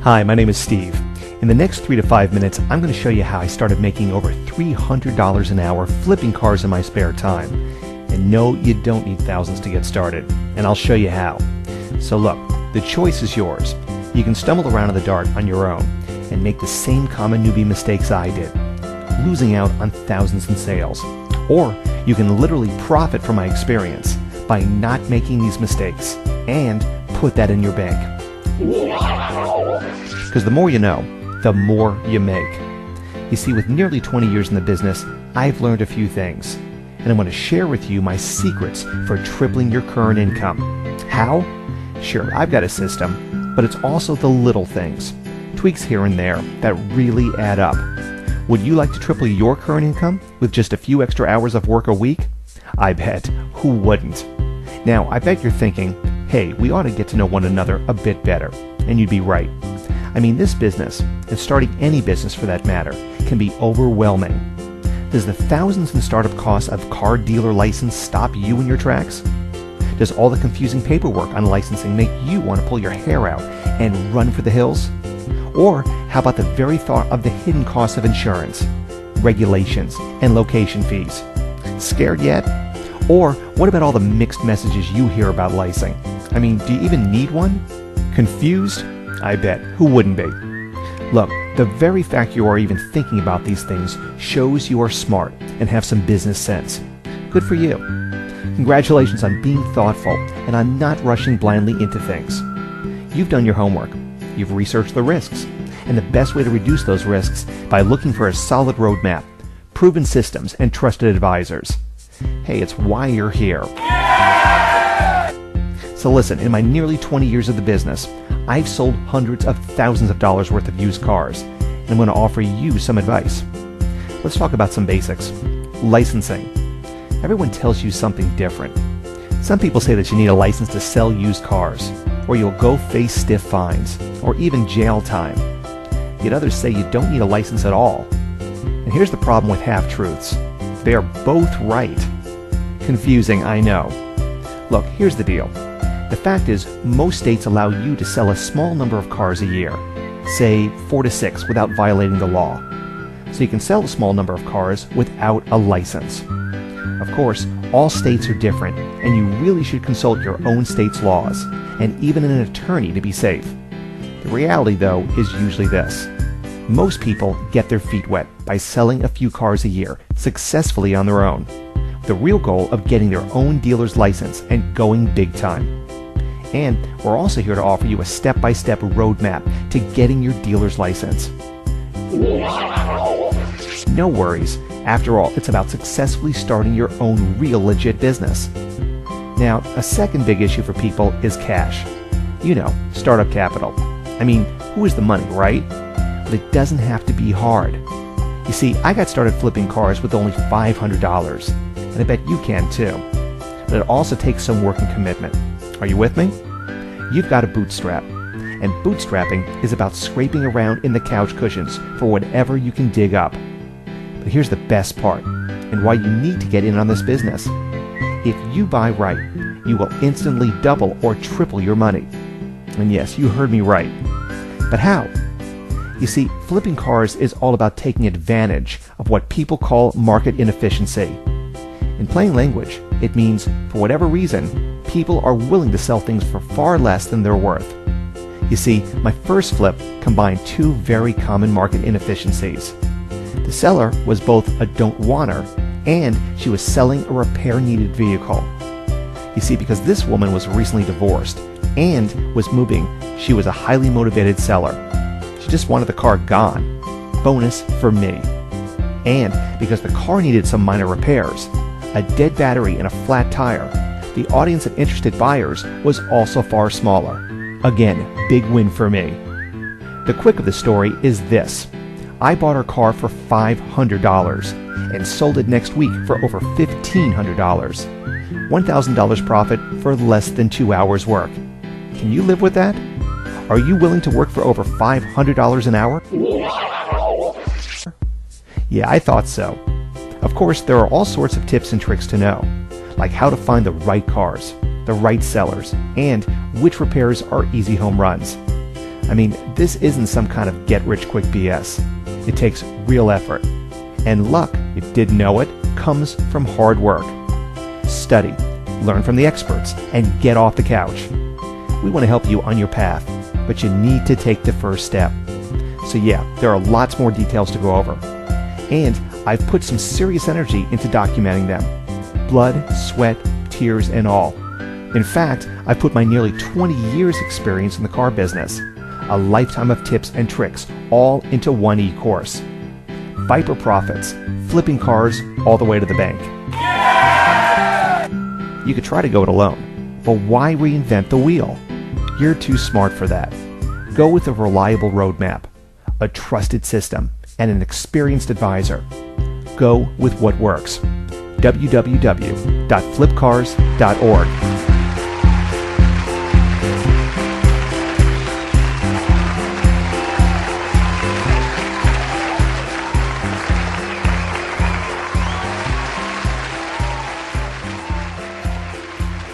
Hi, my name is Steve. In the next 3 to 5 minutes, I'm going to show you how I started making over $300 an hour flipping cars in my spare time. And no, you don't need thousands to get started, and I'll show you how. So look, the choice is yours. You can stumble around in the dark on your own and make the same common newbie mistakes I did, losing out on thousands in sales. Or you can literally profit from my experience by not making these mistakes and put that in your bank. Because the more you know, the more you make. You see, with nearly 20 years in the business, I've learned a few things, and I want to share with you my secrets for tripling your current income. How? Sure, I've got a system, but it's also the little things, tweaks here and there, that really add up. Would you like to triple your current income with just a few extra hours of work a week? I bet. Who wouldn't? Now, I bet you're thinking, hey, we ought to get to know one another a bit better. And you'd be right. I mean, this business, and starting any business for that matter, can be overwhelming. Does the thousands in startup costs of car dealer license stop you in your tracks? Does all the confusing paperwork on licensing make you want to pull your hair out and run for the hills? Or how about the very thought of the hidden costs of insurance, regulations, and location fees? Scared yet? Or what about all the mixed messages you hear about licensing? I mean, do you even need one? Confused? I bet. Who wouldn't be? Look, the very fact you are even thinking about these things shows you are smart and have some business sense. Good for you. Congratulations on being thoughtful and on not rushing blindly into things. You've done your homework. You've researched the risks, and the best way to reduce those risks by looking for a solid roadmap, proven systems, and trusted advisors. Hey, it's why you're here. So listen, in my nearly 20 years of the business, I've sold hundreds of thousands of dollars worth of used cars, and I'm going to offer you some advice. Let's talk about some basics. Licensing. Everyone tells you something different. Some people say that you need a license to sell used cars, or you'll go face stiff fines, or even jail time. Yet others say you don't need a license at all. And here's the problem with half-truths. They are both right. Confusing, I know. Look, here's the deal. The fact is, most states allow you to sell a small number of cars a year, say 4 to 6, without violating the law. So you can sell a small number of cars without a license. Of course, all states are different, and you really should consult your own state's laws, and even an attorney to be safe. The reality, though, is usually this. Most people get their feet wet by selling a few cars a year successfully on their own, with the real goal of getting their own dealer's license and going big time. And we're also here to offer you a step-by-step roadmap to getting your dealer's license. No worries. After all, it's about successfully starting your own real legit business. Now, a second big issue for people is cash. You know, startup capital. I mean, who is the money, right? But it doesn't have to be hard. You see, I got started flipping cars with only $500, and I bet you can too. But it also takes some work and commitment. Are you with me? You've got to bootstrap. And bootstrapping is about scraping around in the couch cushions for whatever you can dig up. But here's the best part, and why you need to get in on this business. If you buy right, you will instantly double or triple your money. And yes, you heard me right. But how? You see, flipping cars is all about taking advantage of what people call market inefficiency. In plain language, it means, for whatever reason, people are willing to sell things for far less than they're worth. You see, my first flip combined two very common market inefficiencies. The seller was both a don't wanter, and she was selling a repair-needed vehicle. You see, because this woman was recently divorced and was moving, she was a highly motivated seller. She just wanted the car gone. Bonus for me. And because the car needed some minor repairs, a dead battery and a flat tire, the audience of interested buyers was also far smaller. Again, big win for me. The quick of the story is this. I bought her car for $500 and sold it next week for over $1,500. $1,000 profit for less than 2 hours work. Can you live with that? Are you willing to work for over $500 an hour? Yeah, I thought so. Of course, there are all sorts of tips and tricks to know, like how to find the right cars, the right sellers, and which repairs are easy home runs. I mean, this isn't some kind of get-rich-quick BS. It takes real effort. And luck, if you didn't know it, comes from hard work. Study, learn from the experts, and get off the couch. We want to help you on your path, but you need to take the first step. So yeah, there are lots more details to go over. And I've put some serious energy into documenting them. Blood, sweat, tears, and all. In fact, I've put my nearly 20 years experience in the car business, a lifetime of tips and tricks, all into one e-course. Viper Profits, flipping cars all the way to the bank. You could try to go it alone, but why reinvent the wheel? You're too smart for that. Go with a reliable roadmap, a trusted system, and an experienced advisor. Go with what works. www.flipcars.org